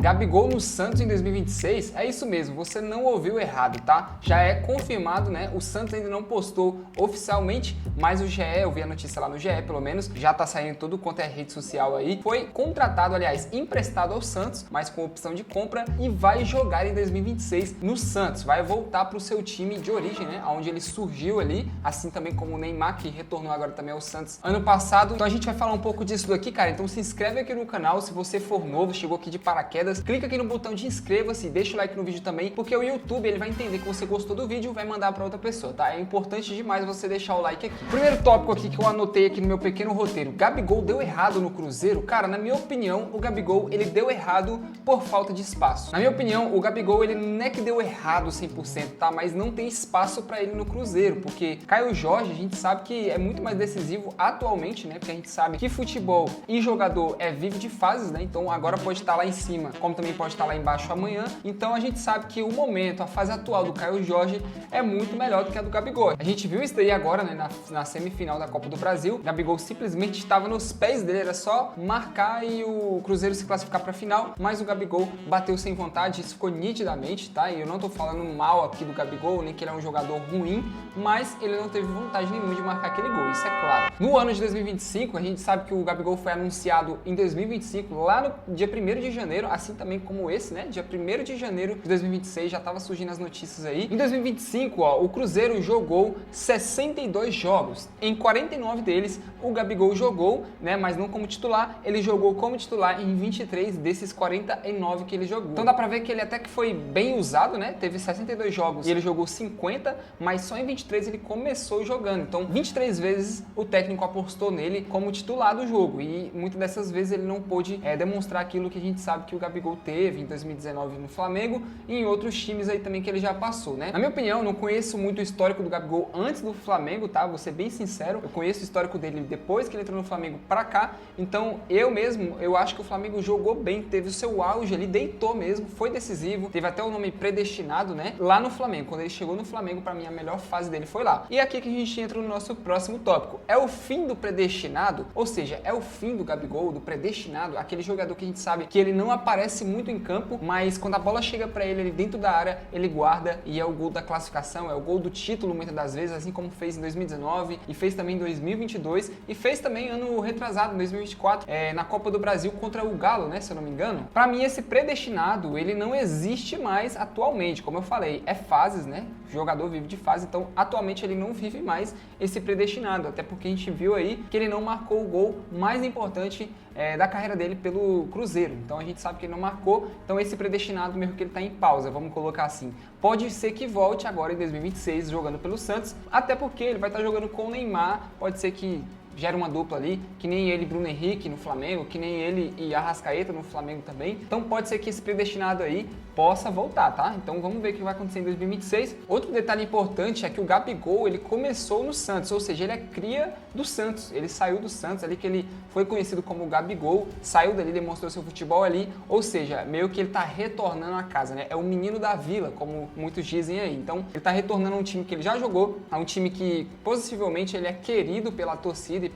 Gabigol no Santos em 2026? É isso mesmo, você não ouviu errado, tá? Já é confirmado, né? O Santos ainda não postou oficialmente, mas o GE, eu vi a notícia lá no GE, pelo menos, já tá saindo tudo quanto é rede social aí. Foi contratado, aliás, emprestado ao Santos, mas com opção de compra, e vai jogar em 2026 no Santos. Vai voltar pro seu time de origem, né? Onde ele surgiu ali, assim também como o Neymar, que retornou agora também ao Santos ano passado. Então a gente vai falar um pouco disso daqui, cara. Então se inscreve aqui no canal, se você for novo, chegou aqui de paraquedas, clica aqui no botão de inscreva-se, deixa o like no vídeo também, porque o YouTube ele vai entender que você gostou do vídeo e vai mandar para outra pessoa, tá? É importante demais você deixar o like aqui. Primeiro tópico aqui que eu anotei aqui no meu pequeno roteiro: Gabigol deu errado no Cruzeiro? Cara, na minha opinião, o Gabigol ele deu errado por falta de espaço. Na minha opinião, o Gabigol ele não é que deu errado 100%, tá? Mas não tem espaço para ele no Cruzeiro, porque Caio Jorge, a gente sabe que é muito mais decisivo atualmente, né? Porque a gente sabe que futebol e jogador vive de fases, né? Então agora pode estar lá em cima, como também pode estar lá embaixo amanhã. Então a gente sabe que o momento, a fase atual do Caio Jorge é muito melhor do que a do Gabigol. A gente viu isso daí agora, né? Na semifinal da Copa do Brasil. Gabigol simplesmente estava nos pés dele, era só marcar e o Cruzeiro se classificar para a final, mas o Gabigol bateu sem vontade, isso ficou nitidamente, tá? E eu não tô falando mal aqui do Gabigol, nem que ele é um jogador ruim, mas ele não teve vontade nenhuma de marcar aquele gol, isso é claro. No ano de 2025, a gente sabe que o Gabigol foi anunciado em 2025, lá no dia 1º de janeiro, assim também como esse, né? Dia 1º de janeiro de 2026, já tava surgindo as notícias aí. Em 2025, ó, o Cruzeiro jogou 62 jogos. Em 49 deles, o Gabigol jogou, né? Mas não como titular, ele jogou como titular em 23 desses 49 que ele jogou. Então dá pra ver que ele até que foi bem usado, né? Teve 62 jogos e ele jogou 50, mas só em 23 ele começou jogando. Então 23 vezes o técnico apostou nele como titular do jogo e muitas dessas vezes ele não pôde demonstrar aquilo que a gente sabe que o Gabigol teve em 2019 no Flamengo e em outros times aí também que ele já passou, né? Na minha opinião, eu não conheço muito o histórico do Gabigol antes do Flamengo, tá? Vou ser bem sincero, eu conheço o histórico dele depois que ele entrou no Flamengo pra cá, então eu acho que o Flamengo jogou bem, teve o seu auge, ele deitou mesmo, foi decisivo, teve até o nome predestinado, né? Lá no Flamengo, quando ele chegou no Flamengo, pra mim a melhor fase dele foi lá. E aqui que a gente entra no nosso próximo tópico. É o fim do predestinado? Ou seja, é o fim do Gabigol, do predestinado, aquele jogador que a gente sabe que ele não aparece muito em campo, mas quando a bola chega pra ele dentro da área, ele guarda e é o gol da classificação, é o gol do título muitas das vezes, assim como fez em 2019 e fez também em 2022 e fez também ano retrasado, em 2024, na Copa do Brasil contra o Galo, né, se eu não me engano. Pra mim esse predestinado, ele não existe mais atualmente, como eu falei, é fases, né? O jogador vive de fase, então atualmente ele não vive mais esse predestinado, até porque a gente viu aí que ele não marcou o gol mais importante da carreira dele pelo Cruzeiro. Então a gente sabe que ele não marcou, então esse predestinado mesmo que ele tá em pausa, vamos colocar assim. Pode ser que volte agora em 2026 jogando pelo Santos, até porque ele vai estar jogando com o Neymar, pode ser que gera uma dupla ali, que nem ele e Bruno Henrique no Flamengo, que nem ele e Arrascaeta no Flamengo também. Então pode ser que esse predestinado aí possa voltar, tá? Então vamos ver o que vai acontecer em 2026. Outro detalhe importante é que o Gabigol, ele começou no Santos, ou seja, ele é cria do Santos. Ele saiu do Santos ali, que ele foi conhecido como Gabigol, saiu dali, demonstrou seu futebol ali, ou seja, meio que ele tá retornando à casa, né? É o menino da vila, como muitos dizem aí. Então ele tá retornando a um time que ele já jogou, a um time que possivelmente ele é querido pela torcida e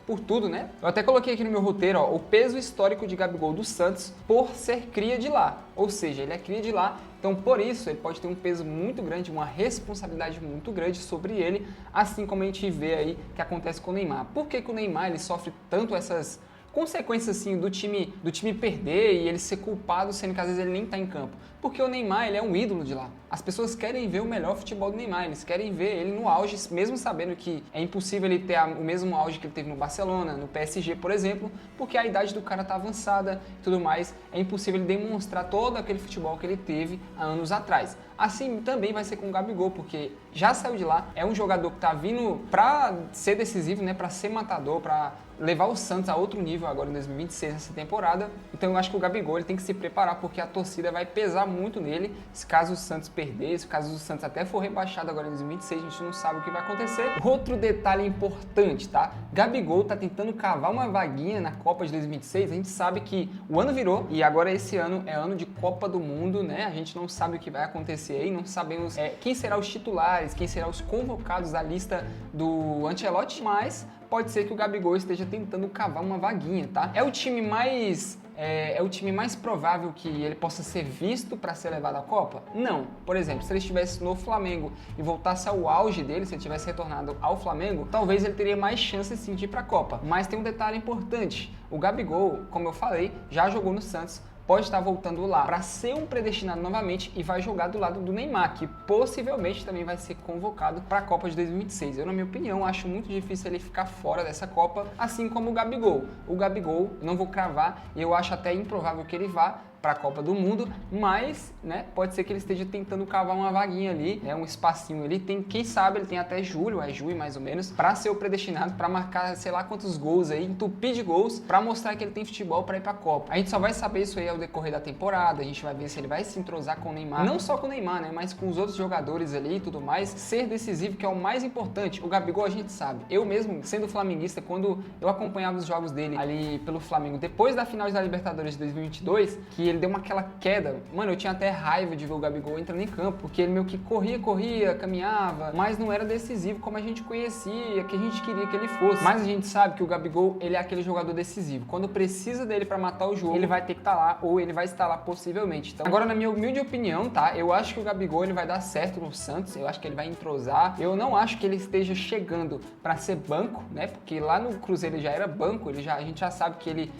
por tudo, né? Eu até coloquei aqui no meu roteiro, ó, o peso histórico de Gabigol do Santos por ser cria de lá. Ou seja, ele é cria de lá, então por isso ele pode ter um peso muito grande, uma responsabilidade muito grande sobre ele, assim como a gente vê aí que acontece com o Neymar. Por que que o Neymar ele sofre tanto essas consequências assim do time perder e ele ser culpado, sendo que às vezes ele nem tá em campo? Porque o Neymar, ele é um ídolo de lá. As pessoas querem ver o melhor futebol do Neymar, eles querem ver ele no auge, mesmo sabendo que é impossível ele ter o mesmo auge que ele teve no Barcelona, no PSG, por exemplo, porque a idade do cara tá avançada e tudo mais, é impossível ele demonstrar todo aquele futebol que ele teve há anos atrás. Assim também vai ser com o Gabigol, porque já saiu de lá, é um jogador que tá vindo pra ser decisivo, né, pra ser matador, pra levar o Santos a outro nível agora em 2026, nessa temporada. Então eu acho que o Gabigol ele tem que se preparar, porque a torcida vai pesar muito nele, se caso o Santos perder, se caso o Santos até for rebaixado agora em 2026, a gente não sabe o que vai acontecer. Outro detalhe importante, tá? Gabigol tá tentando cavar uma vaguinha na Copa de 2026, a gente sabe que o ano virou e agora esse ano é ano de Copa do Mundo, né? A gente não sabe o que vai acontecer aí, não sabemos quem será os titulares, quem será os convocados da lista do Ancelotti, mas pode ser que o Gabigol esteja tentando cavar uma vaguinha, tá? É o time mais é o time mais provável que ele possa ser visto para ser levado à Copa? Não. Por exemplo, se ele estivesse no Flamengo e voltasse ao auge dele, se ele tivesse retornado ao Flamengo, talvez ele teria mais chances sim de ir para a Copa. Mas tem um detalhe importante, o Gabigol, como eu falei, já jogou no Santos, pode estar voltando lá para ser um predestinado novamente e vai jogar do lado do Neymar, que possivelmente também vai ser convocado para a Copa de 2026. Eu, na minha opinião, acho muito difícil ele ficar fora dessa Copa, assim como o Gabigol. O Gabigol, não vou cravar, e eu acho até improvável que ele vá para a Copa do Mundo, mas, né, pode ser que ele esteja tentando cavar uma vaguinha ali, né, um espacinho ali. Tem, quem sabe, ele tem até julho mais ou menos, para ser o predestinado, para marcar, sei lá quantos gols aí, entupir de gols, para mostrar que ele tem futebol para ir para a Copa. A gente só vai saber isso aí ao decorrer da temporada, a gente vai ver se ele vai se entrosar com o Neymar, não só com o Neymar, né, mas com os outros jogadores ali e tudo mais, ser decisivo, que é o mais importante. O Gabigol a gente sabe, eu mesmo, sendo flamenguista, quando eu acompanhava os jogos dele ali pelo Flamengo, depois da final da Libertadores de 2022, que ele deu aquela queda, mano, eu tinha até raiva de ver o Gabigol entrando em campo, porque ele meio que corria, caminhava, mas não era decisivo como a gente conhecia, que a gente queria que ele fosse. Mas a gente sabe que o Gabigol, ele é aquele jogador decisivo. Quando precisa dele pra matar o jogo, ele vai ter que estar lá, ou ele vai estar lá possivelmente. Então, agora, na minha humilde opinião, tá? Eu acho que o Gabigol, ele vai dar certo no Santos, eu acho que ele vai entrosar. Eu não acho que ele esteja chegando pra ser banco, né? Porque lá no Cruzeiro ele já era banco, a gente já sabe que ele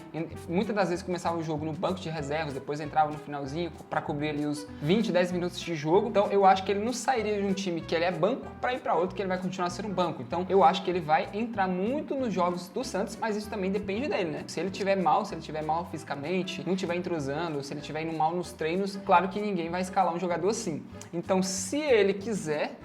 muitas das vezes começava o jogo no banco de reservas, depois entrava no finalzinho para cobrir ali os 20, 10 minutos de jogo. Então eu acho que ele não sairia de um time que ele é banco para ir para outro que ele vai continuar sendo um banco. Então eu acho que ele vai entrar muito nos jogos do Santos, mas isso também depende dele, né? Se ele tiver mal fisicamente, não estiver entrosando, se ele estiver indo mal nos treinos, claro que ninguém vai escalar um jogador assim. Então se ele quiser,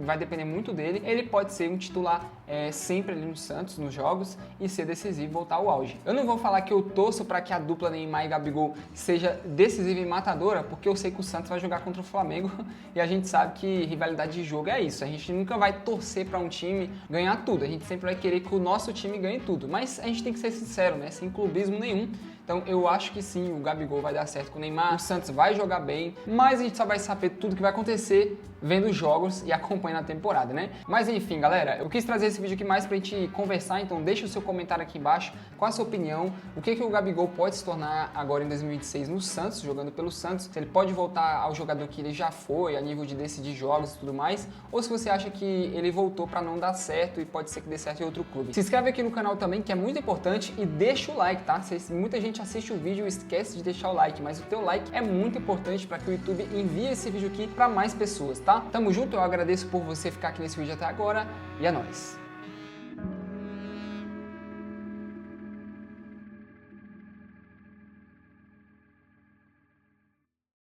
vai depender muito dele, ele pode ser um titular sempre ali no Santos, nos jogos, e ser decisivo e voltar ao auge. Eu não vou falar que eu torço para que a dupla Neymar e Gabigol seja decisiva e matadora, porque eu sei que o Santos vai jogar contra o Flamengo e a gente sabe que rivalidade de jogo é isso. A gente nunca vai torcer para um time ganhar tudo, a gente sempre vai querer que o nosso time ganhe tudo, mas a gente tem que ser sincero, né? Sem clubismo nenhum. Então eu acho que sim, o Gabigol vai dar certo com o Neymar, o Santos vai jogar bem, mas a gente só vai saber tudo que vai acontecer vendo os jogos e acompanhando a temporada, né? Mas enfim, galera, eu quis trazer esse vídeo aqui mais pra gente conversar, então deixa o seu comentário aqui embaixo, qual a sua opinião, o que o Gabigol pode se tornar agora em 2026 no Santos, jogando pelo Santos, se ele pode voltar ao jogador que ele já foi, a nível de decidir jogos e tudo mais, ou se você acha que ele voltou pra não dar certo e pode ser que dê certo em outro clube. Se inscreve aqui no canal também, que é muito importante, e deixa o like, tá? Muita gente assiste o vídeo e esquece de deixar o like, mas o teu like é muito importante para que o YouTube envie esse vídeo aqui para mais pessoas, tá? Tamo junto, eu agradeço por você ficar aqui nesse vídeo até agora e é nóis!